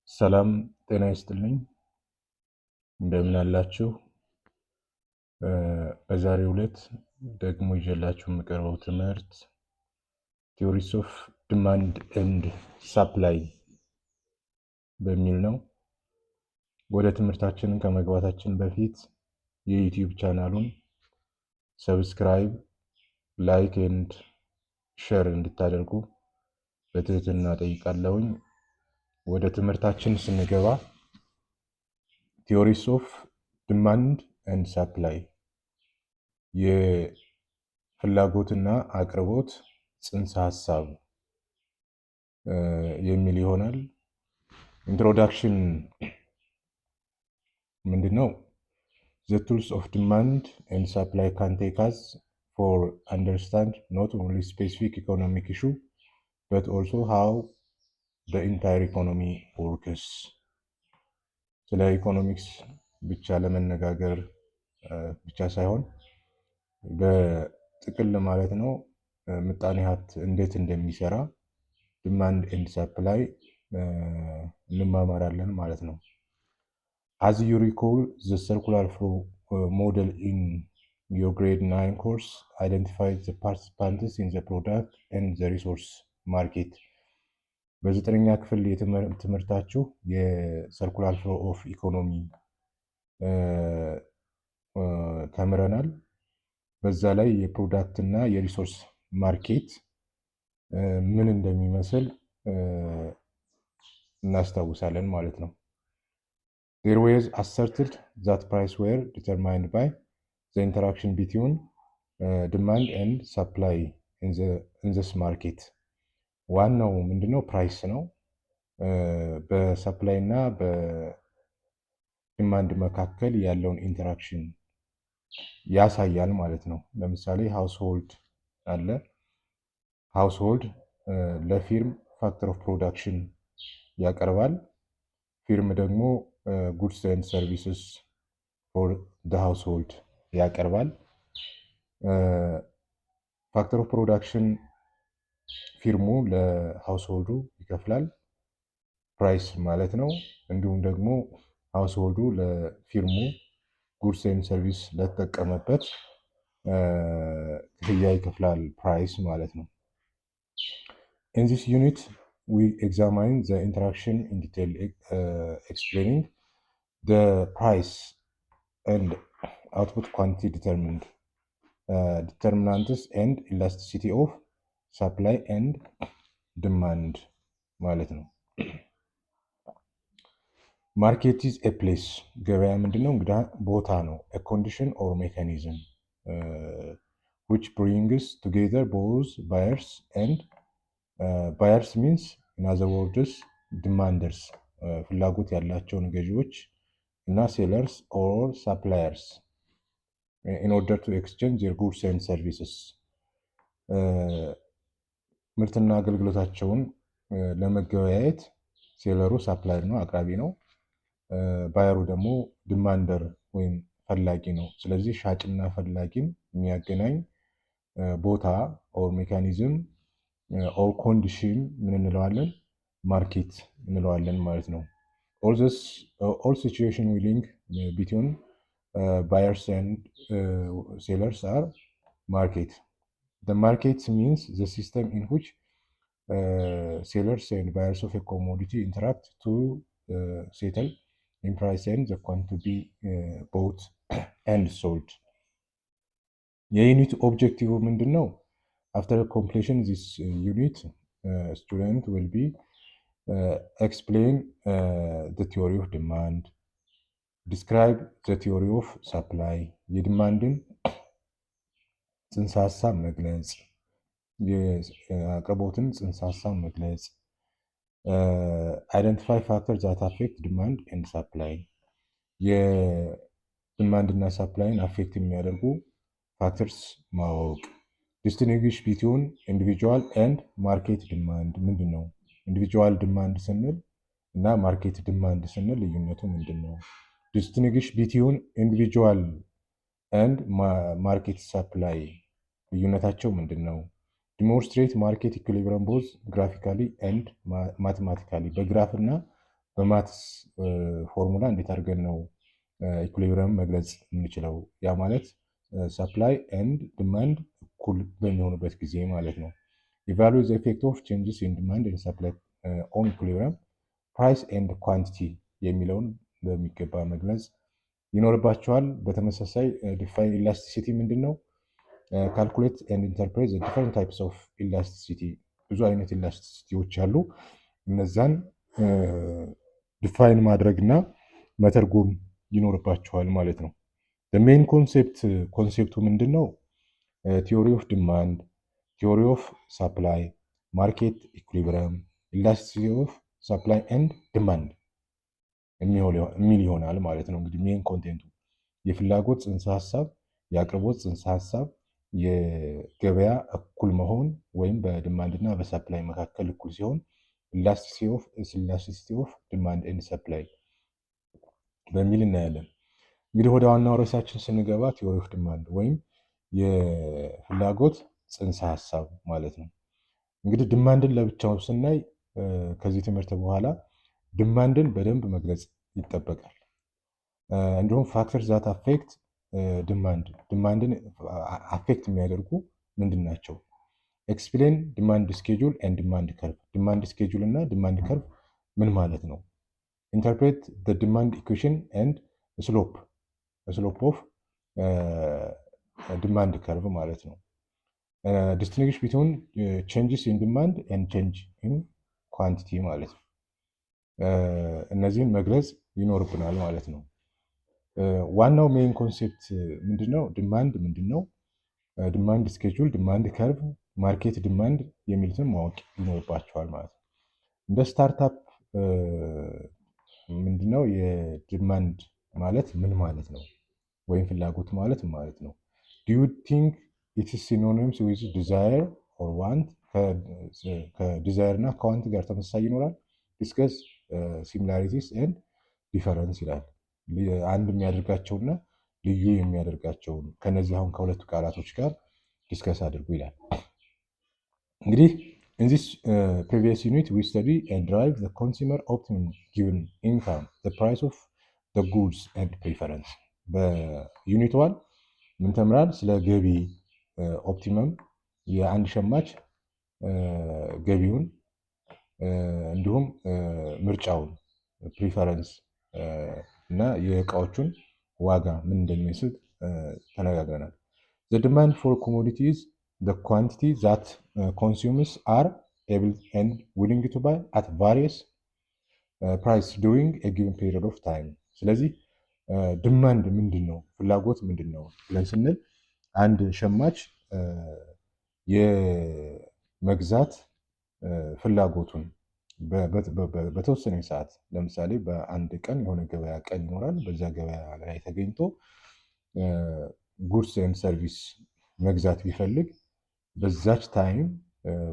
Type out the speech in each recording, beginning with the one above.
ሰላም ጤና ይስጥልኝ። እንደምን አላችሁ? በዛሬው ዕለት ደግሞ ይዤላችሁ የምቀርበው ትምህርት ቲዮሪስ ኦፍ ዲማንድ ኤንድ ሳፕላይ በሚል ነው። ወደ ትምህርታችንን ከመግባታችን በፊት የዩቲዩብ ቻናሉን ሰብስክራይብ፣ ላይክ ኤንድ ሼር እንድታደርጉ በትህትና ጠይቃለሁኝ። ወደ ትምህርታችን ስንገባ ቲዮሪስ ኦፍ ዲማንድ ኤንድ ሳፕላይ የፍላጎትና አቅርቦት ጽንሰ ሀሳብ የሚል ይሆናል። ኢንትሮዳክሽን ምንድነው? The tools of demand and supply can take us for understand not only specific economic issue but also how the entire economy works። ስለ ኢኮኖሚክስ ብቻ ለመነጋገር ብቻ ሳይሆን በጥቅል ማለት ነው ምጣኔ ሀብት እንዴት እንደሚሰራ ዲማንድ ኤንድ ሳፕላይ እንማማራለን ማለት ነው። As you recall, the circular flow model in your grade 9 course identifies the participants in the product and the resource market። በዘጠነኛ ክፍል ትምህርታችሁ የሰርኩላር ፍሎ ኦፍ ኢኮኖሚ ተምረናል። በዛ ላይ የፕሮዳክት እና የሪሶርስ ማርኬት ምን እንደሚመስል እናስታውሳለን ማለት ነው። There was asserted that prices were determined by the interaction between demand and supply in this market። ዋናው ምንድነው? ፕራይስ ነው። በሰፕላይ እና በዲማንድ መካከል ያለውን ኢንተራክሽን ያሳያል ማለት ነው። ለምሳሌ ሃውስሆልድ አለ። ሃውስሆልድ ለፊርም ፋክተር ኦፍ ፕሮዳክሽን ያቀርባል። ፊርም ደግሞ ጉድስ ኤንድ ሰርቪስስ ፎር ደ ሃውስሆልድ ያቀርባል። ፋክተር ኦፍ ፕሮዳክሽን ፊርሙ ለሃውስሆልዱ ይከፍላል፣ ፕራይስ ማለት ነው። እንዲሁም ደግሞ ሃውስሆልዱ ለፊርሙ ጉድስ ኤንድ ሰርቪስ ለተጠቀመበት ክፍያ ይከፍላል፣ ፕራይስ ማለት ነው። In this unit we examine the interaction in detail, explaining the price and output quantity determinants and elasticity of supply and demand ማለት ነው። ማርኬት ኢዝ ኤ ፕሌስ፣ ገበያ ምንድነው? እንግዲህ ቦታ ነው። ኤ ኮንዲሽን ኦር ሜካኒዝም which brings together both buyers and buyers means in other words demanders ፍላጎት ያላቸውን ገዢዎች እና ሴለርስ or suppliers in order to exchange their goods and services ምርትና አገልግሎታቸውን ለመገበያየት ሴለሩ ሳፕላየር ነው፣ አቅራቢ ነው። ባየሩ ደግሞ ዲማንደር ወይም ፈላጊ ነው። ስለዚህ ሻጭና ፈላጊን የሚያገናኝ ቦታ ኦር ሜካኒዝም ኦር ኮንዲሽን ምን እንለዋለን? ማርኬት እንለዋለን ማለት ነው። all situation we link between buyers and sellers are market. The market means the system in which sellers and buyers of a commodity interact to settle in price and the quantity bought and sold. የዩኒት ኦብጀክቲቭ ምንድን ነው? After completion this unit, student will be explain the theory of demand, describe the theory of supply, የዲማንድን ጽንሰ ሀሳብ መግለጽ፣ የአቅርቦትን ጽንሰ ሀሳብ መግለጽ፣ identify factors that affect demand and supply፣ የዲማንድ እና ሳፕላይን አፌክት የሚያደርጉ ፋክተርስ ማወቅ፣ distinguish between individual and market demand ምንድን ነው? ኢንዲቪጁዋል ዲማንድ ስንል እና ማርኬት ዲማንድ ስንል ልዩነቱ ምንድን ነው? distinguish between individual and market supply ልዩነታቸው ምንድን ነው? ዲሞንስትሬት ማርኬት ኢኩሊብረም ቦዝ ግራፊካሊ ኤንድ ማቴማቲካሊ በግራፍ እና በማትስ ፎርሙላ እንዴት አድርገን ነው ኢኩሊብረም መግለጽ የምንችለው? ያ ማለት ሰፕላይ ኤንድ ዲማንድ እኩል በሚሆኑበት ጊዜ ማለት ነው። ኢቫሉዌት ዘ ኢፌክት ኦፍ ቼንጅስ ኢን ዲማንድ ኤንድ ሰፕላይ ኦን ኢኩሊብረም ፕራይስ ኤንድ ኳንቲቲ የሚለውን በሚገባ መግለጽ ይኖርባቸዋል። በተመሳሳይ ዲፋይን ኢላስቲሲቲ ምንድን ነው? ካልኩሌት ኤንድ ኢንተርፕሬት ዘ ዲፈረንት ታይፕስ ኦፍ ኢላስቲሲቲ። ብዙ አይነት ኢላስቲሲቲዎች አሉ። እነዛን ዲፋይን ማድረግ እና መተርጎም ይኖርባቸዋል ማለት ነው። ሜን ኮንሴፕቱ ምንድን ነው? ቲዮሪ ኦፍ ዲማንድ፣ ቲዮሪ ኦፍ ሳፕላይ፣ ማርኬት ኢኩሊብረም፣ ኢላስቲሲቲ ኦፍ ሳፕላይ ኤንድ ዲማንድ የሚል ይሆናል ማለት ነው። እንግዲህ ሜን ኮንቴንቱ የፍላጎት ጽንሰ ሀሳብ፣ የአቅርቦት ጽንሰ ሀሳብ፣ የገበያ እኩል መሆን ወይም በዲማንድ እና በሰፕላይ መካከል እኩል ሲሆን ኢላስቲሲቲ ኦፍ ዲማንድ ኤንድ ሰፕላይ በሚል እናያለን። እንግዲህ ወደ ዋናው ርዕሳችን ስንገባ ቲዮሪ ኦፍ ዲማንድ ወይም የፍላጎት ጽንሰ ሀሳብ ማለት ነው። እንግዲህ ዲማንድን ለብቻው ስናይ ከዚህ ትምህርት በኋላ ዲማንድን በደንብ መግለጽ ይጠበቃል። እንዲሁም ፋክተር ዛት አፌክት ዲማንድን አፌክት የሚያደርጉ ምንድን ናቸው? ኤክስፕሌን ዲማንድ ስኬጁል ኤንድ ዲማንድ ከርቭ። ዲማንድ ስኬጁል እና ዲማንድ ከርቭ ምን ማለት ነው? ኢንተርፕሬት ዲማንድ ኢኩዌሽን ኤንድ ስሎፕ ኦፍ ዲማንድ ከርቭ ማለት ነው። ዲስቲንግዊሽ ቢትዊን ቼንጅስ ኢን ዲማንድ ኤንድ ቼንጅ ኢን ኳንቲቲ ማለት ነው። እነዚህን መግለጽ ይኖርብናል ማለት ነው። ዋናው ሜን ኮንሴፕት ምንድነው? ዲማንድ ምንድነው? ዲማንድ ስኬጁል፣ ዲማንድ ከርቭ፣ ማርኬት ዲማንድ የሚሉትን ማወቅ ይኖርባቸዋል ማለት ነው። እንደ ስታርታፕ ምንድነው የዲማንድ ማለት ምን ማለት ነው? ወይም ፍላጎት ማለት ምን ማለት ነው? ዱ ዩ ቲንክ ኢትስ ሲኖኒምስ ዊዝ ዲዛየር ኦር ዋንት? ከዲዛየር እና ከዋንት ጋር ተመሳሳይ ይኖራል። ዲስከስ ሲሚላሪቲስ ኤንድ ዲፈረንስ ይላል። አንድ የሚያደርጋቸውና ልዩ የሚያደርጋቸውን ከነዚህ አሁን ከሁለቱ ቃላቶች ጋር ዲስከስ አድርጉ ይላል። እንግዲህ in this previous unit we study and derive the consumer optimum given income, the price of the goods and preference. በዩኒት 1 ምን ተምራል? ስለ ገቢ ኦፕቲመም የአንድ ሸማች ገቢውን እንዲሁም ምርጫውን ፕሪፈረንስ እና የእቃዎቹን ዋጋ ምን እንደሚመስል ተነጋግረናል። the demand for commodities, the quantity that consumers are able and willing to buy at various price during a given period of time. ስለዚህ ዲማንድ ምንድን ነው? ፍላጎት ምንድን ነው ብለን ስንል አንድ ሸማች የመግዛት ፍላጎቱን በተወሰነ ሰዓት ለምሳሌ በአንድ ቀን የሆነ ገበያ ቀን ይኖራል። በዛ ገበያ ላይ ተገኝቶ ጉድስ ኤንድ ሰርቪስ መግዛት ቢፈልግ በዛች ታይም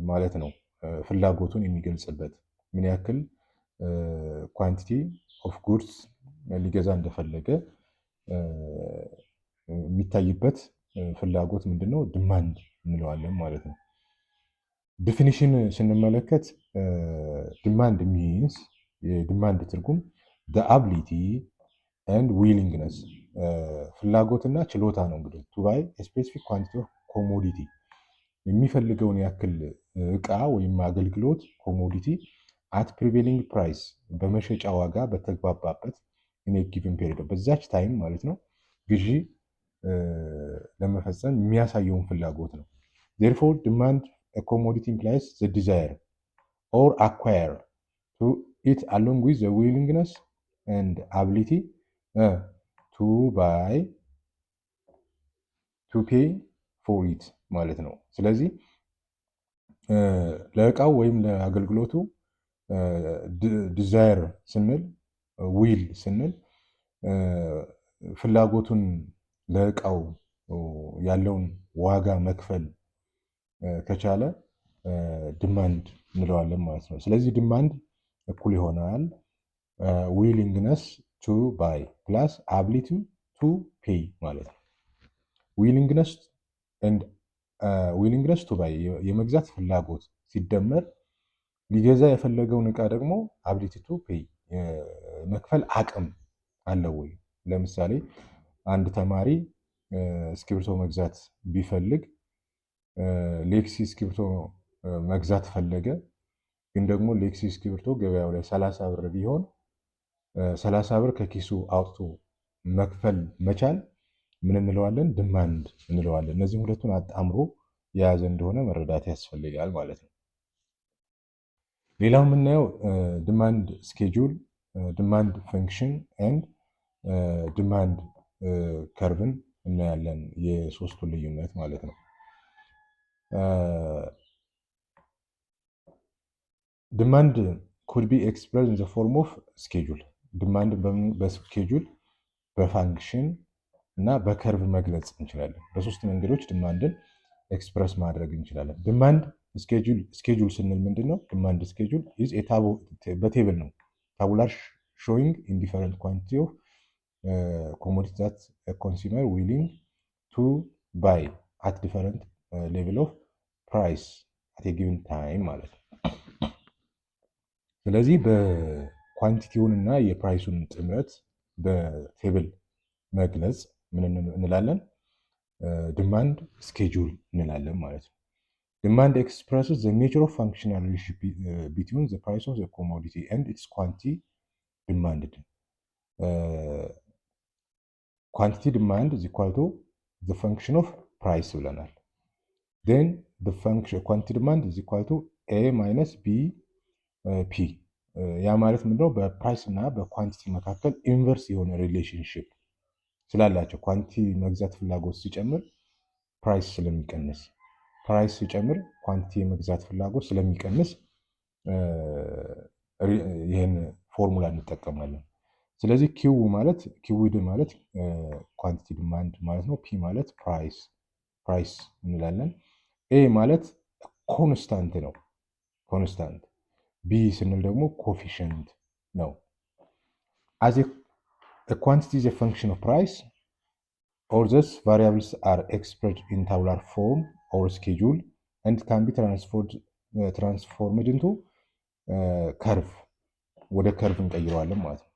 ማለት ነው ፍላጎቱን የሚገልጽበት ምን ያክል ኳንቲቲ ኦፍ ጉድስ ሊገዛ እንደፈለገ የሚታይበት ፍላጎት ምንድነው? ዲማንድ እንለዋለን ማለት ነው። ዲፊኒሽን ስንመለከት ዲማንድ ሚንስ የዲማንድ ትርጉም the ability and willingness ፍላጎትና ችሎታ ነው። እንግዲህ to buy a specific quantity of commodity የሚፈልገውን ያክል እቃ ወይም አገልግሎት ኮሞዲቲ at prevailing price በመሸጫ ዋጋ በተግባባበት in a given period በዛች ታይም ማለት ነው ግዢ ለመፈጸም የሚያሳየውን ፍላጎት ነው። therefore demand a commodity implies the desire or acquire to it along with the willingness and ability to buy to pay for it ማለት ነው። ስለዚህ ለእቃው ወይም ለአገልግሎቱ ዲዛየር ስንል ዊል ስንል ፍላጎቱን ለእቃው ያለውን ዋጋ መክፈል ከቻለ ዲማንድ እንለዋለን ማለት ነው። ስለዚህ ዲማንድ እኩል ይሆናል ዊሊንግነስ ቱ ባይ ፕላስ አቢሊቲ ቱ ፔይ ማለት ነው። ዊሊንግነስ ኤንድ ዊሊንግነስ ቱ ባይ የመግዛት ፍላጎት ሲደመር ሊገዛ የፈለገውን እቃ ደግሞ አቢሊቲ ቱ ፔይ መክፈል አቅም አለው ወይ? ለምሳሌ አንድ ተማሪ እስክሪብቶ መግዛት ቢፈልግ ሌክሲ እስክሪብቶ መግዛት ፈለገ፣ ግን ደግሞ ሌክሲ እስክሪብቶ ገበያው ላይ 30 ብር ቢሆን 30 ብር ከኪሱ አውጥቶ መክፈል መቻል ምን እንለዋለን? ድማንድ እንለዋለን። እነዚህም ሁለቱን አጣምሮ የያዘ እንደሆነ መረዳት ያስፈልጋል ማለት ነው። ሌላው የምናየው ዲማንድ ስኬጁል፣ ዲማንድ ፈንክሽን ኤንድ ዲማንድ ከርቭን እናያለን። የሶስቱን ልዩነት ማለት ነው። ዲማንድ ኩድ ቢ ኤክስፕረስ ኢን ዘ ፎርም ኦፍ ስኬጁል። ዲማንድ በስኬጁል በፋንክሽን እና በከርቭ መግለጽ እንችላለን። በሶስት መንገዶች ዲማንድን ኤክስፕረስ ማድረግ እንችላለን። ዲማንድ ስኬጁል ስንል ምንድን ነው? ዲማንድ ስኬጁል በቴብል ነው። ታቡላር ሾዊንግ ኢን ዲፈረንት ኳንቲቲ ኦፍ ኮሞዲቲ ዛት ኮንሱመር ዊሊንግ ቱ ባይ አት ዲፈረንት ሌቭል ኦፍ ፕራይስ አት ጊቭን ታይም ማለት ነው። ስለዚህ በኳንቲቲውን እና የፕራይሱን ጥምረት በቴብል መግለጽ ምን እንላለን? ዲማንድ ስኬጁል እንላለን ማለት ነው። ዲማንድ ኤክስፕረስስ ዘ ኔቸር ኦፍ ፋንክሽናል ሪሌሽንሺፕ ቢትዊን ዘ ፕራይስ ኦፍ ዘ ኮሞዲቲ ኤንድ ኢትስ ኳንቲቲ ዲማንድድ። ኳንቲቲ ዲማንድ ኢዝ ኢኳል ቱ ዘ ፈንክሽን ኦፍ ፕራይስ ብለናል። ዜን ኳንቲቲ ዲማንድ ኢዝ ኢኳል ቱ ኤ ማይነስ ቢ ፒ። ያ ማለት ምንድነው? በፕራይስ እና በኳንቲቲ መካከል ኢንቨርስ የሆነ ሪሌሽንሽፕ ስላላቸው ኳንቲ መግዛት ፍላጎት ሲጨምር ፕራይስ ስለሚቀንስ፣ ፕራይስ ሲጨምር ኳንቲ የመግዛት ፍላጎት ስለሚቀንስ ይህን ፎርሙላ እንጠቀማለን። ስለዚህ ኪውድ ማለት ኳንቲቲ ዲማንድ ማለት ነው። ፒ ማለት ፕራይስ እንላለን። ኤ ማለት ኮንስታንት ነው፣ ኮንስታንት። ቢ ስንል ደግሞ ኮፊሽንት ነው። አዝ a quantity is a function of price, or thus variables are expressed in tabular form or schedule and can be transformed into curve. ወደ ከርቭ እንቀይረዋለን ማለት ነው።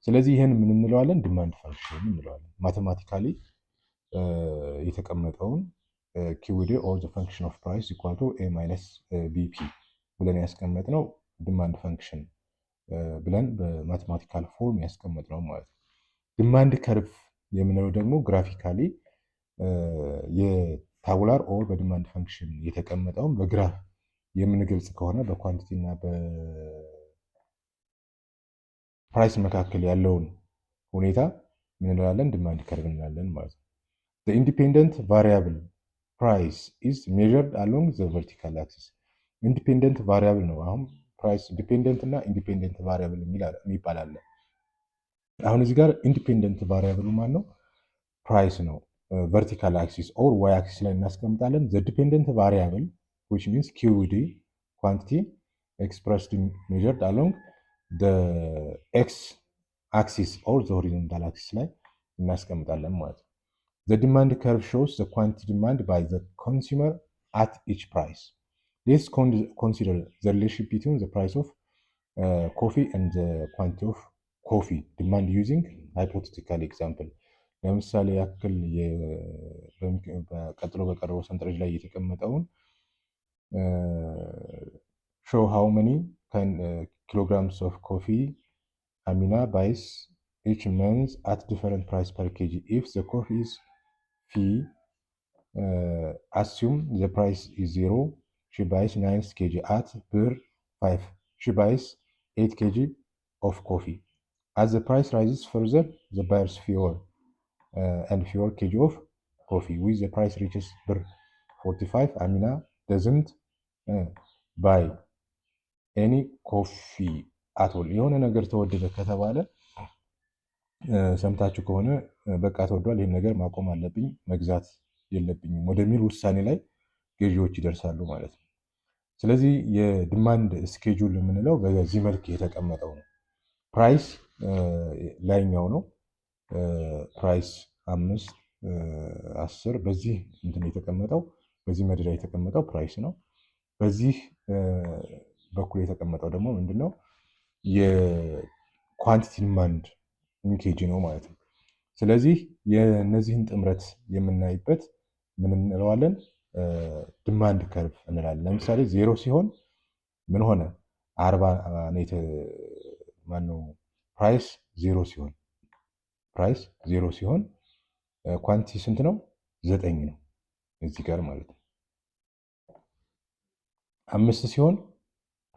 ስለዚህ ይህን ምን እንለዋለን? ዲማንድ ፈንክሽን እንለዋለን። ማቴማቲካሊ የተቀመጠውን ኪውዲ ኦር ዘ ፈንክሽን ኦፍ ፕራይስ ኢኳል ቱ ኤ ማይነስ ቢፒ ብለን ያስቀመጥነው ዲማንድ ፈንክሽን ብለን በማቴማቲካል ፎርም ያስቀመጥነው ማለት ነው። ዲማንድ ከርቭ የምንለው ደግሞ ግራፊካሊ የታቡላር ኦር በዲማንድ ፈንክሽን የተቀመጠውን በግራፍ የምንገልጽ ከሆነ በኳንቲቲ እና በፕራይስ መካከል ያለውን ሁኔታ ምን እንላለን? ዲማንድ ከርቭ እንላለን ማለት ነው። ኢንዲፔንደንት ቫሪያብል ፕራይስ ኢዝ ሜዠርድ አሎንግ ዘ ቨርቲካል አክሲስ። ኢንዲፔንደንት ቫሪያብል ነው። አሁን ፕራይስ ዲፔንደንት እና ኢንዲፔንደንት ቫሪያብል የሚባል አለ። አሁን እዚህ ጋር ኢንዲፔንደንት ቫሪያብሉ ማን ነው? ፕራይስ ነው። ቨርቲካል አክሲስ ኦር ዋይ አክሲስ ላይ እናስቀምጣለን። ዘ ዲፔንደንት ቫሪያብል ዊች ሚንስ ኪውዲ ኳንቲቲ ኤክስፕረስድ ሜዠርድ አሎንግ ዘ ኤክስ አክሲስ ኦር ዘ ሆሪዞንታል አክሲስ ላይ እናስቀምጣለን ማለት ነው። ዘ ዲማንድ ከርቭ ሾውስ ዘ ኳንቲቲ ዲማንድ ባይ ዘ ኮንሱመር አት ኢች ፕራይስ። ሌትስ ኮንሲደር ዘ ሪሌሽንሺፕ ቢትዊን ዘ ፕራይስ ኦፍ ኮፊ ኤንድ ዘ ኳንቲቲ ኦፍ ኮፊ ዲማንድ ዩዚንግ ሃይፖቴቲካል ኤግዛምፕል። ለምሳሌ ያክል ቀጥሎ በቀረበው ሰንጠረዥ ላይ የተቀመጠውን ሾው ሃው መኒ ኪሎግራምስ ኦፍ ኮፊ አሚና ባይስ ኢች መንዝ አት ዲፈረንት ፕራይስ ፐር ኬጂ ኢፍ ዘ ኮፊ ኢዝ ፊ አስዩም ዘ ፕራይስ ኢዝ 0 ሺ ባይስ 9 ኬጂ አት ብር 5 ሺ ባይስ 8 ኬጂ ኦፍ ኮፊ. As the price rises further, the buyers fewer and fewer kg of coffee. With the price reaches birr 45, Amina doesn't buy any coffee at all. የሆነ ነገር ተወደደ ከተባለ ሰምታችሁ ከሆነ በቃ ተወዷል፣ ይህን ነገር ማቆም አለብኝ፣ መግዛት የለብኝም ወደሚል ውሳኔ ላይ ገዢዎች ይደርሳሉ ማለት ነው። ስለዚህ የዲማንድ ስኬጁል የምንለው በዚህ መልክ የተቀመጠው ነው። ፕራይስ ላይኛው ነው። ፕራይስ 5 10 በዚህ እንትን የተቀመጠው በዚህ መደዳ የተቀመጠው ፕራይስ ነው። በዚህ በኩል የተቀመጠው ደግሞ ምንድነው? የኳንቲቲ ዲማንድ ኬጂ ነው ማለት ነው። ስለዚህ የእነዚህን ጥምረት የምናይበት ምን እንለዋለን? ዲማንድ ከርቭ እንላለን። ለምሳሌ 0 ሲሆን ምን ሆነ? 40 ማነው ፕራይስ 0 ሲሆን ኳንቲቲ ስንት ነው? 9 ነው እዚህ ጋር ማለት ነው። 5 ሲሆን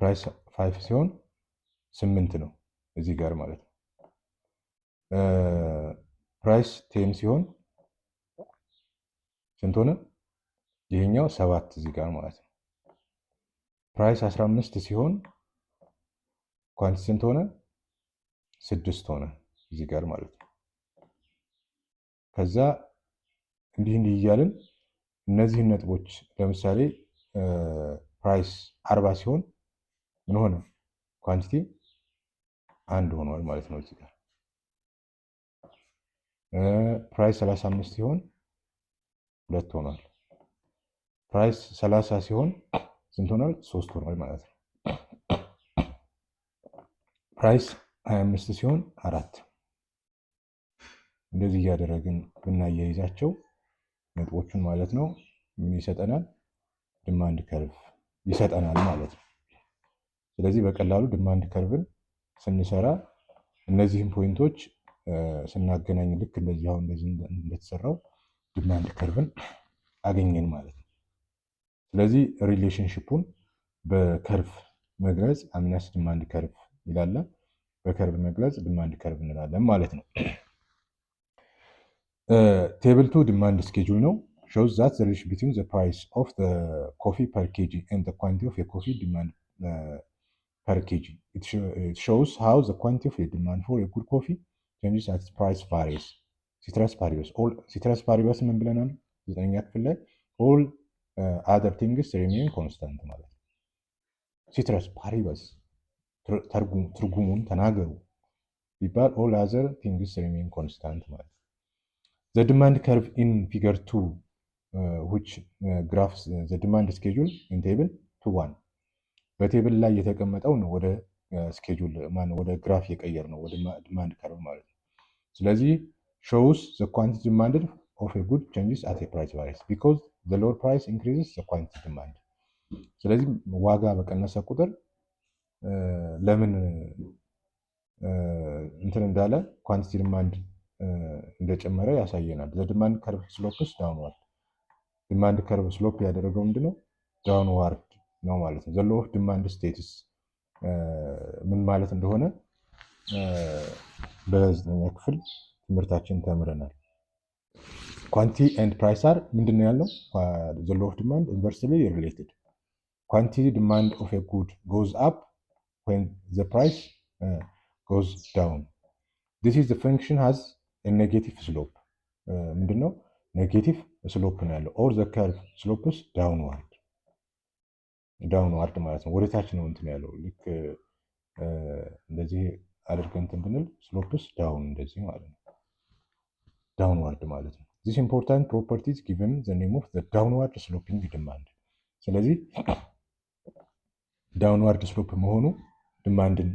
ፕራይስ 5 ሲሆን 8 ነው እዚህ ጋር ማለት ነው። ፕራይስ 10 ሲሆን ስንት ሆነ? ይሄኛው 7 እዚህ ጋር ማለት ነው። ፕራይስ 15 ሲሆን ኳንቲቲ ስንት ሆነ? 6 ሆነ እዚህ ጋር ማለት ነው። ከዛ እንዲህ እያልን እነዚህን ነጥቦች ለምሳሌ ፕራይስ 40 ሲሆን ምን ሆነ? ኳንቲቲ 1 ሆኗል ማለት ነው እዚህ ጋር። ፕራይስ 35 ሲሆን 2 ሆኗል። ፕራይስ 30 ሲሆን ስንት ሆኗል? 3 ሆኗል ማለት ነው። ፕራይስ 25 ሲሆን 4። እንደዚህ እያደረግን ብናያይዛቸው ነጥቦቹን ማለት ነው ምን ይሰጠናል? ዲማንድ ከርቭ ይሰጠናል ማለት ነው። ስለዚህ በቀላሉ ዲማንድ ከርቭን ስንሰራ እነዚህን ፖይንቶች ስናገናኝ ልክ እንደዚህ አሁን እንደዚህ እንደተሰራው ዲማንድ ከርቭን አገኘን ማለት ነው። ስለዚህ ሪሌሽንሽፑን በከርቭ መግለጽ አምነስ ዲማንድ ከርቭ ይላል። በከርቭ መግለጽ ዲማንድ ከርቭ እንላለን ማለት ነው። ቴብል 2 ዲማንድ ስኬጁል ነው። shows that the relation between the price of the coffee per kg and the quantity of a coffee demand per kg. It shows how the quantity of a demand for a good coffee changes as price varies. ሲትረስ ፓሪበስ ምን ብለናል? 9ኛ ክፍል ላይ all other things remain constant ማለት ነው። ሲትረስ ፓሪበስ ትርጉሙን ተናገሩ ቢባል all other things remain constant ማለት ነው። The demand curve in figure 2 which graphs the demand schedule in table 2.1 በቴብል ላይ የተቀመጠው ነው ወደ ስኬጁል ወደ ግራፍ የቀየር ነው ወደ ዲማንድ ከርቭ ማለት ነው። ስለዚህ shows the quantity demanded of a good changes at a price varies because the lower price increases the quantity demand. ስለዚህ ዋጋ በቀነሰ ቁጥር ለምን እንትን እንዳለ ኳንቲቲ ዲማንድ እንደጨመረ ያሳየናል። the demand curve slopes downward. ዲማንድ ከርቭ ስሎፕ ያደረገው ምንድነው? ዳውንዋርድ ነው ማለት ነው። the law of demand status ምን ማለት እንደሆነ በ9ኛ ክፍል ትምህርታችን ተምረናል። ኳንቲቲ ኤንድ ፕራይስ አር ምንድነው ያለው? the law of demand inversely related. quantity demand of a good goes up when the price goes down. this is the function has a negative slope. ምንድነው? ኔጌቲቭ ስሎፕ ነው ያለው or the curve slopes downward ማለት ነው። ወደታች ነው እንትን ያለው ልክ እንደዚህ አድርገን እንትን ብንል ስሎፕስ ዳውን እንደዚህ ማለት ነው። ዳውንዋርድ ማለት ነው። this important properties given the name of the downward sloping demand. ስለዚህ ዳውንዋርድ ስሎፕ መሆኑ ዲማንድን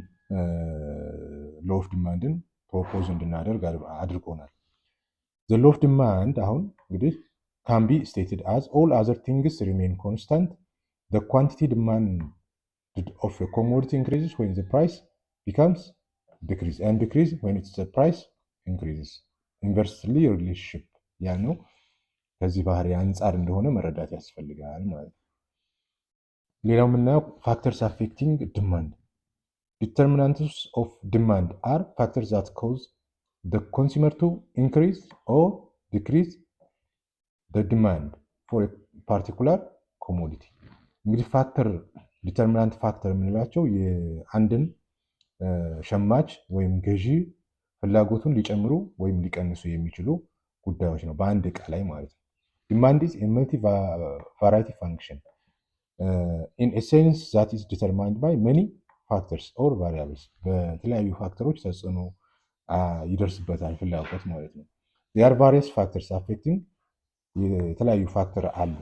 ሎው ኦፍ ዲማንድን ፕሮፖዝ እንድናደርግ አድርጎናል። the law of demand አሁን እንግዲህ can be stated as all other things remain constant. The quantity demanded of a commodity increases when the price becomes decrease and decrease when its the price increases. Inversely relationship ያ ነው። ከዚህ ባህሪ አንጻር እንደሆነ መረዳት ያስፈልጋል ማለት ነው። ሌላው የምናየው ፋክተርስ አፌክቲንግ ዲማንድ determinants of demand are factors that cause the consumer to increase or decrease the demand for a particular commodity. እንግዲህ ፋክተር ዲተርሚናንት ፋክተር የምንላቸው የአንድን ሸማች ወይም ገዢ ፍላጎቱን ሊጨምሩ ወይም ሊቀንሱ የሚችሉ ጉዳዮች ነው በአንድ እቃ ላይ ማለት ነው። ዲማንድ ኢዝ ኤ መልቲ ቫራይቲ ፋንክሽን ኢን ኤ ሴንስ ዛት ኢዝ ዲተርማይንድ ባይ መኒ ፋክተርስ ኦር ቫሪያብልስ። በተለያዩ ፋክተሮች ተጽዕኖ ይደርስበታል ፍላጎት ማለት ነው። ዜር ቫሪየስ ፋክተርስ አፌክቲንግ የተለያዩ ፋክተር አሉ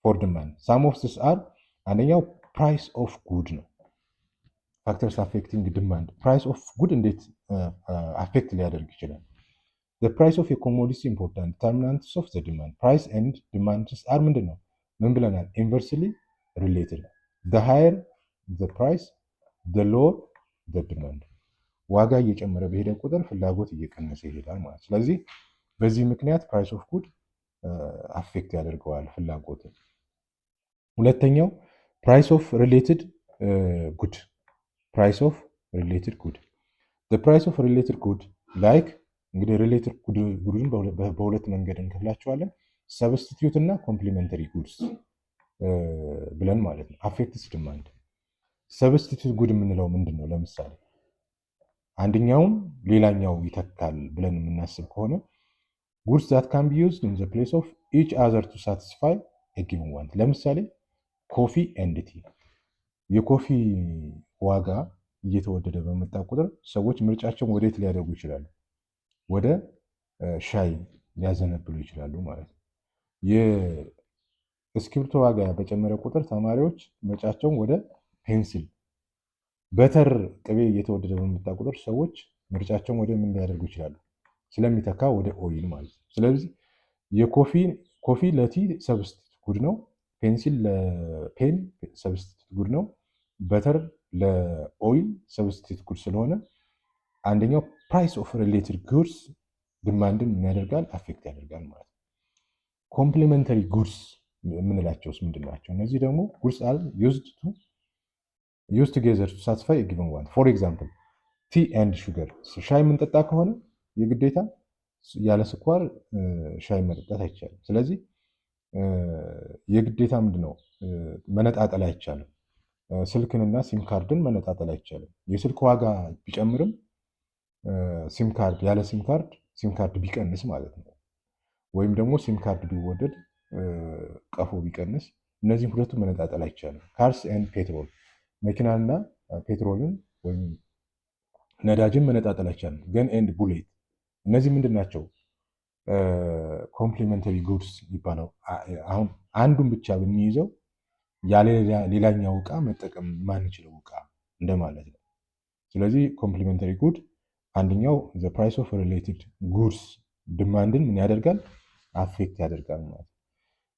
ፎር ዲማንድ ሳም ኦፍ ዚስ አር አንደኛው ፕራይስ ኦፍ ጉድ ነው። ፋክተርስ አፌክቲንግ ዲማንድ ፕራይስ ኦፍ ጉድ እንዴት አፌክት ሊያደርግ ይችላል? The price of a commodity important determinants of the demand. Price and demand are ምንድን ነው? ምን ብለናል? Inversely related. The higher the price, the lower the demand. ዋጋ እየጨመረ በሄደ ቁጥር ፍላጎት እየቀነሰ ይሄዳል ማለት። ስለዚህ በዚህ ምክንያት ፕራይስ ኦፍ ጉድ አፌክት ያደርገዋል ፍላጎትን። ሁለተኛው ፕራይስ ኦፍ ሪሌትድ ጉድ ፕራይስ ኦፍ ሪሌትድ ጉድ ፕራይስ ኦፍ ሪሌትድ ጉድ ላይክ እንግዲህ ሪሌትድ ጉድን በሁለት መንገድ እንከፍላቸዋለን። ሰብስቲትዩት እና ኮምፕሊመንተሪ ጉድስ ብለን ማለት ነው። አፌክትስ ዲማንድ። ሰብስቲትዩት ጉድ የምንለው ምንድን ነው? ለምሳሌ አንደኛውን ሌላኛው ይተካል ብለን የምናስብ ከሆነ ጉድስ ዛት ካን ቢ ዩዝድ ኢን ዘ ፕሌስ ኦፍ ኢች አዘር ቱ ሳቲስፋይ ኤ ጊቨን ዋንት። ለምሳሌ ኮፊ ኤንድ ቲ። የኮፊ ዋጋ እየተወደደ በመጣ ቁጥር ሰዎች ምርጫቸውን ወዴት ሊያደርጉ ይችላሉ? ወደ ሻይ ሊያዘነብሉ ይችላሉ ማለት ነው። የእስክሪብቶ ዋጋ በጨመረ ቁጥር ተማሪዎች ምርጫቸውን ወደ ፔንሲል፣ በተር ቅቤ እየተወደደ በመጣ ቁጥር ሰዎች ምርጫቸውን ወደ ምን ሊያደርጉ ይችላሉ? ስለሚተካ ወደ ኦይል ማለት ነው። ስለዚህ ኮፊ ለቲ ሰብስቲት ጉድ ነው። ፔንሲል ለፔን ሰብስቲት ጉድ ነው። በተር ለኦይል ሰብስቲት ጉድ ስለሆነ አንደኛው ፕራይስ ኦፍ ሪሌትድ ጉድስ ዲማንድን ምን ያደርጋል? አፌክት ያደርጋል ማለት ነው። ኮምፕሊመንተሪ ጉድስ የምንላቸውስ ምንድን ናቸው? እነዚህ ደግሞ ጉድስ አር ዩዝድ ቱጌዘር ቱ ሳቲስፋይ ኤ ጊቨን ዋንት። ፎር ኤግዛምፕል ቲ ኤንድ ሹገር። ሻይ የምንጠጣ ከሆነ የግዴታ ያለ ስኳር ሻይ መጠጣት አይቻልም። ስለዚህ የግዴታ ምንድነው መነጣጠል አይቻልም። ስልክንና ሲም ካርድን መነጣጠል አይቻልም። የስልክ ዋጋ ቢጨምርም ሲም ካርድ ያለ ሲም ካርድ ቢቀንስ ማለት ነው። ወይም ደግሞ ሲም ካርድ ቢወደድ ቀፎ ቢቀንስ፣ እነዚህም ሁለቱ መነጣጠል አይቻልም። ካርስ ኤንድ ፔትሮል፣ መኪናና ፔትሮልን ወይም ነዳጅን መነጣጠል አይቻልም። ገን ኤንድ ቡሌት፣ እነዚህ ምንድን ናቸው? ኮምፕሊመንተሪ ጉድስ ይባላል። አሁን አንዱን ብቻ ብንይዘው ያለ ሌላኛው እቃ መጠቀም ማንችለው እቃ እንደማለት ነው። ስለዚህ ኮምፕሊመንተሪ ጉድ አንደኛው ዘ ፕራይስ ኦፍ ሪሌትድ ጉድስ ዲማንድን ምን ያደርጋል? አፌክት ያደርጋል ማለት ነው።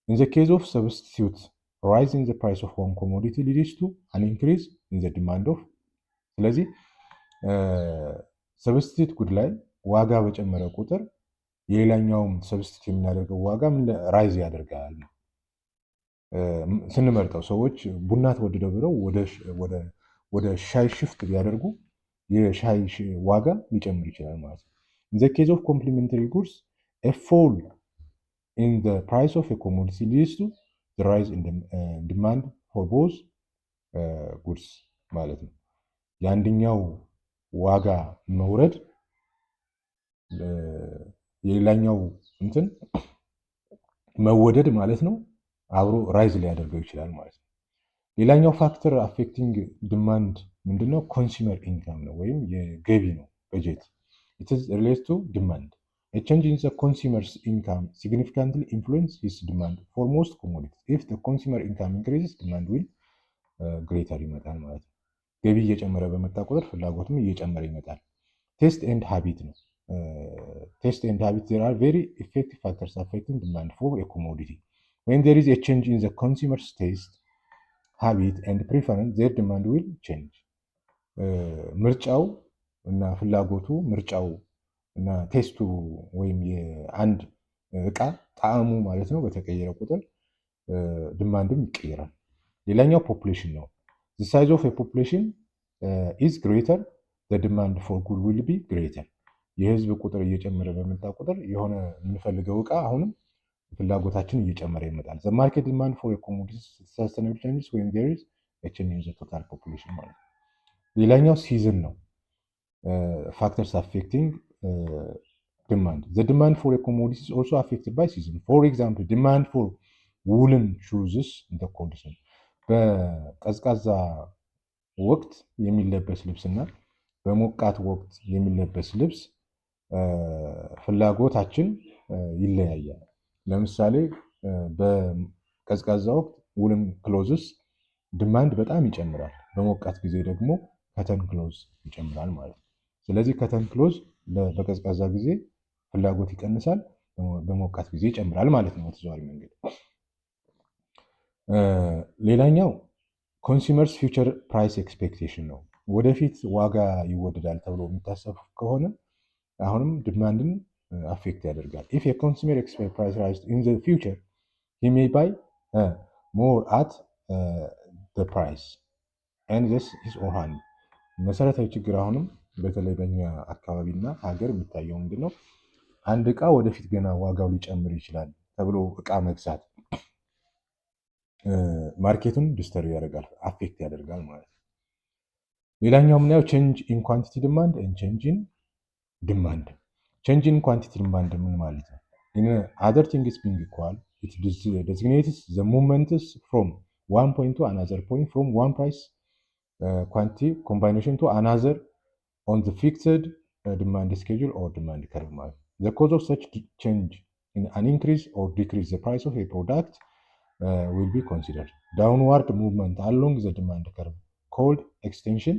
ኢን ዘ ኬዝ ኦፍ ሰብስቲትዩት ራይዝ ኢን ዘ ፕራይስ ኦፍ ዋን ኮሞዲቲ ሊድስ ቱ አን ኢንክሪዝ ኢን ዘ ዲማንድ ኦፍ። ስለዚህ ሰብስቲትዩት ጉድ ላይ ዋጋ በጨመረ ቁጥር የሌላኛውም ሰብስቲትዩት የምናደርገው ዋጋ ራይዝ ያደርጋል። ስንመርጠው ሰዎች ቡና ተወደደው ብለው ወደ ሻይ ሽፍት ቢያደርጉ የሻይ ዋጋ ሊጨምር ይችላል ማለት ነው። ኢን ዘ ኬዝ ኦፍ ኮምፕሊመንተሪ ጉድስ ኤ ፎል ኢን ዘ ፕራይስ ኦፍ ኤ ኮሞዲቲ ሊድስ ቱ ዘ ራይዝ ኢን ዲማንድ ፎር ቦዝ ጉድስ ማለት ነው። የአንደኛው ዋጋ መውረድ የሌላኛው እንትን መወደድ ማለት ነው አብሮ ራይዝ ሊያደርገው ይችላል ማለት ነው። ሌላኛው ፋክተር አፌክቲንግ ዲማንድ ምንድነው? ኮንሱመር ኢንካም ነው ወይም የገቢ ነው፣ በጀት። ኢት ኢዝ ሪሌትድ ቱ ዲማንድ። ኤ ቼንጅ ኢን ዘ ኮንሱመርስ ኢንካም ሲግኒፊካንትሊ ኢንፍሉዌንስ ሂስ ዲማንድ ፎር ሞስት ኮሞዲቲስ። ኢፍ ዘ ኮንሱመር ኢንካም ኢንክሪዝስ ዲማንድ ዊል ግሬተር ይመጣል ማለት ነው። ገቢ እየጨመረ በመጣ ቁጥር ፍላጎትም እየጨመረ ይመጣል። ቴስት ኤንድ ሃቢት ነው። ቴስት ኤንድ ሃቢት ዜር አር ቬሪ ኢፌክቲቭ ፋክተርስ አፌክቲንግ ዲማንድ ፎር ኤ ኮሞዲቲ when there is a change in the consumer's taste, habit and preference, their demand will change. ምርጫው እና ፍላጎቱ ምርጫው እና ቴስቱ ወይም የአንድ እቃ ጣዕሙ ማለት ነው በተቀየረ ቁጥር ዲማንድም ይቀየራል። ሌላኛው ፖፑሌሽን ነው። the size of a population is greater, the demand for good will be greater. የህዝብ ቁጥር እየጨመረ በመጣ ቁጥር የሆነ የምንፈልገው እቃ አሁንም ፍላጎታችን እየጨመረ ይመጣል። ዘ ማርኬት ዲማንድ ፎር ኮሞዲቲስ ሰስተነብል ቼንጅስ ወይም ዜር ኢዝ ኤ ቼንጅ ኢን ዘ ቶታል ፖፑሌሽን ማለት ነው። ሌላኛው ሲዝን ነው። ፋክተርስ አፌክቲንግ ዲማንድ ዘ ዲማንድ ፎር ኮሞዲቲስ ኦልሶ አፌክትድ ባይ ሲዝን። ፎር ኤግዛምፕል ዲማንድ ፎር ውልን ሹዝስ ኢን ዘ ኮልድ ሲዝን፣ በቀዝቃዛ ወቅት የሚለበስ ልብስና በሞቃት ወቅት የሚለበስ ልብስ ፍላጎታችን ይለያያል። ለምሳሌ በቀዝቃዛ ወቅት ውልም ክሎዝስ ዲማንድ በጣም ይጨምራል። በሞቃት ጊዜ ደግሞ ከተን ክሎዝ ይጨምራል ማለት ነው። ስለዚህ ከተን ክሎዝ በቀዝቃዛ ጊዜ ፍላጎት ይቀንሳል፣ በሞቃት ጊዜ ይጨምራል ማለት ነው በተዘዋዋሪ መንገድ። ሌላኛው ኮንሱመርስ ፊውቸር ፕራይስ ኤክስፔክቴሽን ነው። ወደፊት ዋጋ ይወደዳል ተብሎ የሚታሰብ ከሆነ አሁንም ዲማንድን አፌክት ያደርጋል። ኢፍ የኮንሱመር ኤክስፔክት ፕራይስ ራይዝ ኢን ዘ ፊውቸር ሂ ሜይ ባይ ሞር አት ዘ ፕራይስ ኤንድ ዚስ ኢዝ ኦን ሃንድ። መሰረታዊ ችግር አሁንም በተለይ በኛ አካባቢና ሀገር የሚታየው ምንድን ነው? አንድ እቃ ወደፊት ገና ዋጋው ሊጨምር ይችላል ተብሎ እቃ መግዛት ማርኬቱን ዲስተርብ ያደርጋል፣ አፌክት ያደርጋል ማለት ነው። ሌላኛው የምናየው ቼንጅ ኢን ኳንቲቲ ዲማንድ ኤንድ ቼንጅ ኢን ዲማንድ። ቼንጅ ኢን ኳንቲቲ ዲማንድ ምን ማለት ነው? ኢን አዘር ቲንግስ ቢንግ ኢኳል ኢት ዴዚግኔትስ ዘ ሙቭመንትስ ፍሮም ዋን ፖይንት ቱ አናዘር ፖይንት ፍሮም ዋን ፕራይስ ኳንቲቲ ኮምባይኔሽን ቱ አናዘር ኦን ዘ ፊክስድ ዲማንድ ስኬጁል ኦር ዲማንድ ከርቭ ማለት ነው። ዘ ኮዝ ኦፍ ሰች ቼንጅ ኢን አን ኢንክሪዝ ኦር ዲክሪዝ ዘ ፕራይስ ኦፍ ኤ ፕሮዳክት will be considered. Downward movement along the demand curve called extension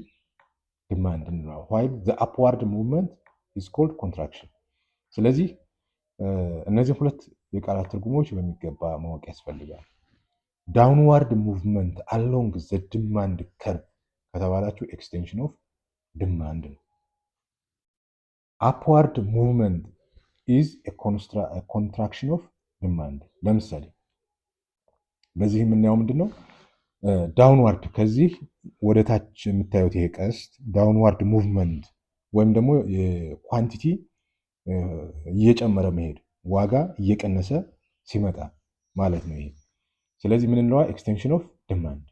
demand, while the upward movement is called contraction. ስለዚህ እነዚህ ሁለት የቃላት ትርጉሞች በሚገባ ማወቅ ያስፈልጋል። ዳውንዋርድ ሙቭመንት አሎንግ ዘ ዲማንድ ከርቭ ከተባላችሁ ኤክስቴንሽን ኦፍ ዲማንድ ነው። አፕዋርድ ሙቭመንት ኢዝ ኮንትራክሽን ኦፍ ዲማንድ። ለምሳሌ በዚህ የምናየው ምንድን ነው? ዳውንዋርድ ከዚህ ወደ ታች የምታዩት ይሄ ቀስት ዳውንዋርድ ሙቭመንት ወይም ደግሞ ኳንቲቲ እየጨመረ መሄድ፣ ዋጋ እየቀነሰ ሲመጣ ማለት ነው ይሄ። ስለዚህ ምን እንለዋ? ኤክስቴንሽን ኦፍ ዲማንድ።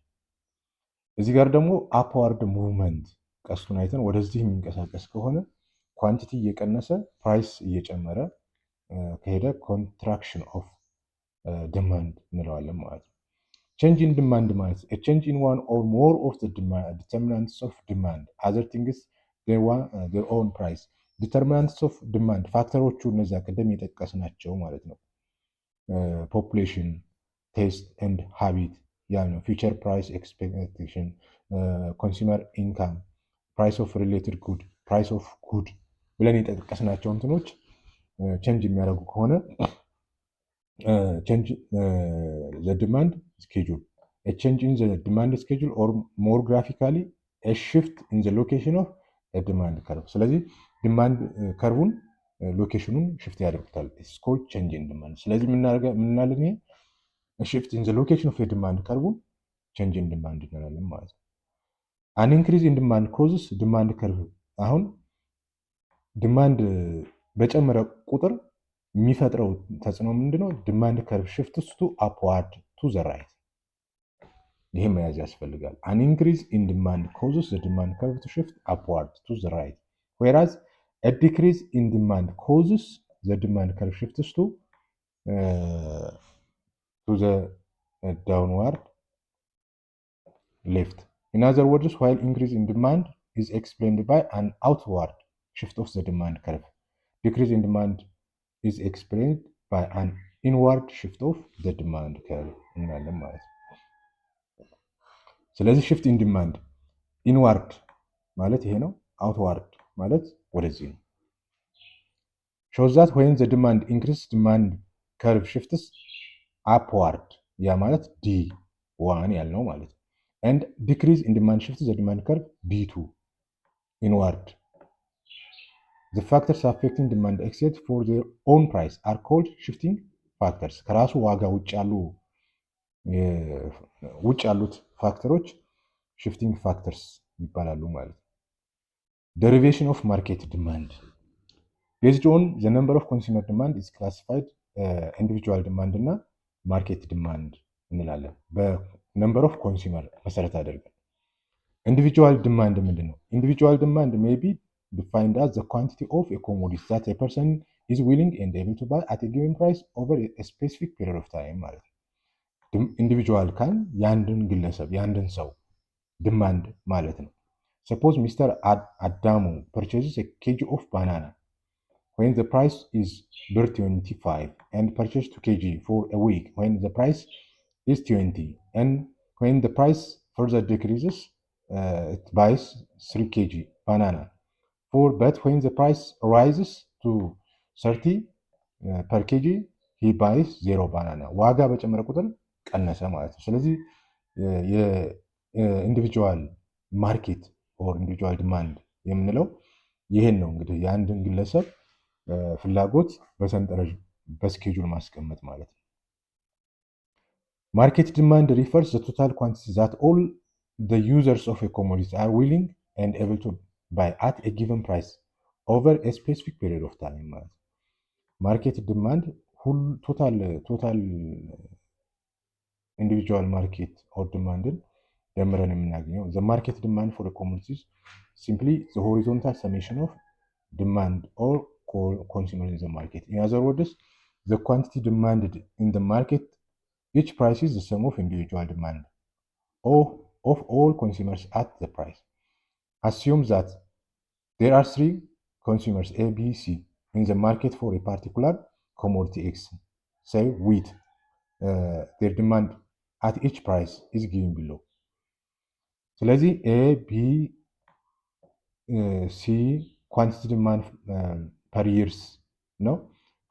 እዚህ ጋር ደግሞ አፕዋርድ ሙቭመንት ቀስቱን አይተን ወደዚህ የሚንቀሳቀስ ከሆነ ኳንቲቲ እየቀነሰ ፕራይስ እየጨመረ ከሄደ ኮንትራክሽን ኦፍ ዲማንድ እንለዋለን ማለት ነው። ቼንጅ ኢን ዲማንድ ማለት ቼንጅ ኢን ዋን ኦር ሞር ኦፍ ዘ ዲተርሚናንትስ ኦፍ ዲማንድ አዘር ቲንግስ ዜር ኦን ፕራይስ። ዲተርሚናንትስ ኦፍ ዲማንድ ፋክተሮቹ እነዚያ ቅድም የጠቀስናቸው ማለት ነው። ፖፑሌሽን፣ ቴስት ኤንድ ሃቢት ያ ነው። ፊውቸር ፕራይስ ኤክስፔክቴሽን፣ ኮንሱመር ኢንካም፣ ፕራይስ ኦፍ ሪሌትድ ጉድ፣ ፕራይስ ኦፍ ጉድ ብለን የጠቀስናቸው እንትኖች ቼንጅ የሚያደርጉ ከሆነ change the demand schedule. A change in the demand schedule or more graphically a shift in the location of a demand curve. ስለዚህ ዲማንድ ከርቡን ሎኬሽኑን ሽፍት ያደርጉታል። ኢትስ ኮልድ ቼንጅ ኢን ዲማንድ። ስለዚህ ምናለን ይሄ ሽፍት ኢን ዘ ሎኬሽን ኦፍ የዲማንድ ከርቡን ቼንጅ ኢን ዲማንድ እንላለን ማለት ነው። አን ኢንክሪዝ ኢን ዲማንድ ኮዝስ ዲማንድ ከርቭ። አሁን ዲማንድ በጨመረ ቁጥር የሚፈጥረው ተጽዕኖ ምንድነው? ዲማንድ ከርቭ ሽፍትስ ቱ አፕዋርድ ቱ ዘ ራይት። ይሄ መያዝ ያስፈልጋል። አን ኢንክሪዝ ኢን ዲማንድ ኮዝስ ዘ ዲማንድ ከርቭ ቱ ሽፍት አፕዋርድ ቱ ዘ ራይት ዌራዝ a decrease in demand causes the demand curve shifts to the downward left. In other words, while increase in demand is explained by an outward shift of the demand curve, decrease in demand is explained by an inward shift of the demand curve. ስለዚህ shift in demand inward ማለት ይሄ ነው። outward ማለት ወደዚህ ነው። shows that when the demand increase demand curve shifts upward ያ ማለት D1 ያልነው ማለት ነው። and decrease in demand shifts the demand curve D2 inward. The factors affecting demand except for their own price are called shifting factors. ከራሱ ዋጋ ውጭ ያሉት ፋክተሮች shifting factors ይባላሉ ማለት ነው። Derivation of market demand. Based on the number of consumer demand is classified individual demand እና market demand እንላለን። በነምበር ኦፍ ኮንሱመር መሰረት አድርገን individual demand ምንድን ነው? individual demand may be defined as the quantity of a commodity that a person is willing and able to buy at a given price over a specific period of time ማለት ነው። individual ካል የአንድን ግለሰብ የአንድን ሰው demand ማለት ነው። Suppose Mr. Adamu purchases a kg of banana when the price is $25 and purchased 2 kg for a week when the price is 20, and when the price further decreases, it buys 3 kg banana. But when the price rises to 30 per kg, he buys 0 banana. ዋጋ በጨመረ ቁጥር ቀነሰ ማለት ነው። ስለዚህ የኢንዲቪጁዋል ማርኬት ኦር ኢንዲቪጁዋል ዲማንድ የምንለው ይሄን ነው። እንግዲህ የአንድን ግለሰብ ፍላጎት በሰንጠረዥ በስኬጁል ማስቀመጥ ማለት ነው። Market demand refers the total quantity that all the users of a commodity are willing and able to buy at a given price over a specific period of time ማለት ነው። ማርኬት ዲማንድ ቶታል ኢንዲቪጁዋል ማርኬት ኦር ዲማንድን ደምረን የምናገኘው the market demand for the commodities simply the horizontal summation of demand or consumer in the market. In other words, the quantity demanded in the market, each price is the sum of individual demand of all consumers at the price. Assume that there are 3 consumers A, B, C in the market for a particular commodity X, say wheat. Their demand at each price is given below. ስለዚህ A, B, C ኳንቲቲ ዲማንድ ፐር ይርስ ነው።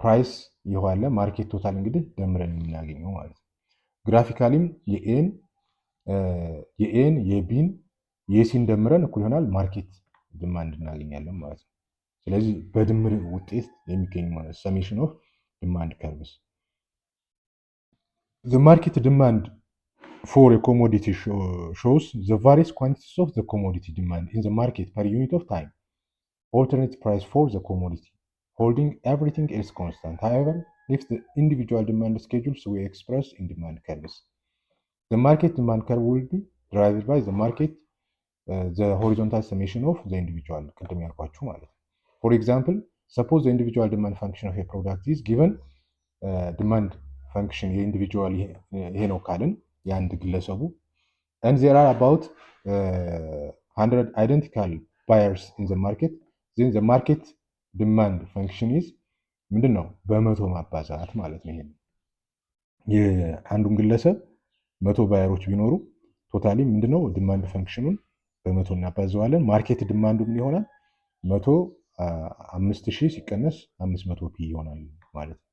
ፕራይስ የኋለ ማርኬት ቶታል እንግዲህ ደምረን የምናገኘው ማለት ነው። ግራፊካሊም የኤን የቢን የሲን ደምረን እኩል ይሆናል ማርኬት ዲማንድ እናገኛለን ማለት ነው። ስለዚህ በድምር ውጤት የሚገኝ ማለት ሰሜሽን ኦፍ ዲማንድ ከርቭስ። The market demand for a commodity shows the various quantities of the commodity demand in the market per unit of time. Alternate price for the commodity, holding everything else constant. However, if the individual demand schedules were expressed in demand curves, the market demand curve will be derived by the market, the horizontal summation of the individual. For example, suppose the individual demand function of a product is given demand function individual ይሄ ነው ካልን የአንድ ግለሰቡ and there are about 100 identical buyers in the market, then the market demand function is ምንድን ነው በመቶ ማባዛት ማለት ነው። ይሄ የአንዱን ግለሰብ 100 ባየሮች ቢኖሩ ቶታሊ ምንድነው ዲማንድ ፈንክሽኑን በመቶ እናባዘዋለን። ማርኬት ዲማንዱ ምን ይሆናል? 100 5000 ሲቀነስ 500 ፒ ይሆናል ማለት ነው።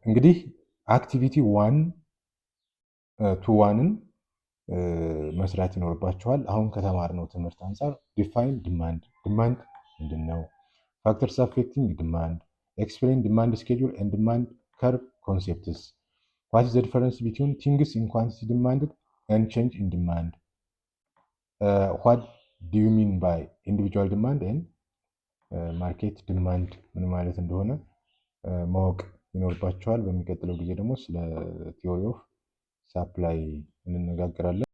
እንግዲህ አክቲቪቲ 1 to 1ን መስራት ይኖርባቸዋል። አሁን ከተማርነው ትምህርት አንፃር ዲፋይን ዲማንድ ምንድነው? ፋክተርስ አፌክቲንግ ዲማንድ፣ ኤክስፕሌን ዲማንድ ስኬጁል ኤንድ ዲማንድ ከርቭ ኮንሴፕትስ፣ ዋት ኢዝ ዘ ዲፈረንስ ቢትዊን ቲንግስ ኢን ኳንቲቲ ዲማንድ ኤንድ ቼንጅ ኢን ዲማንድ፣ ዋት ዱ ዩ ሚን ባይ ኢንዲቪጁዋል ዲማንድ ኤንድ ማርኬት ዲማንድ ምን ማለት እንደሆነ ማወቅ ይኖርባቸዋል። በሚቀጥለው ጊዜ ደግሞ ስለ ቲዮሪ ኦፍ ሳፕላይ እንነጋገራለን።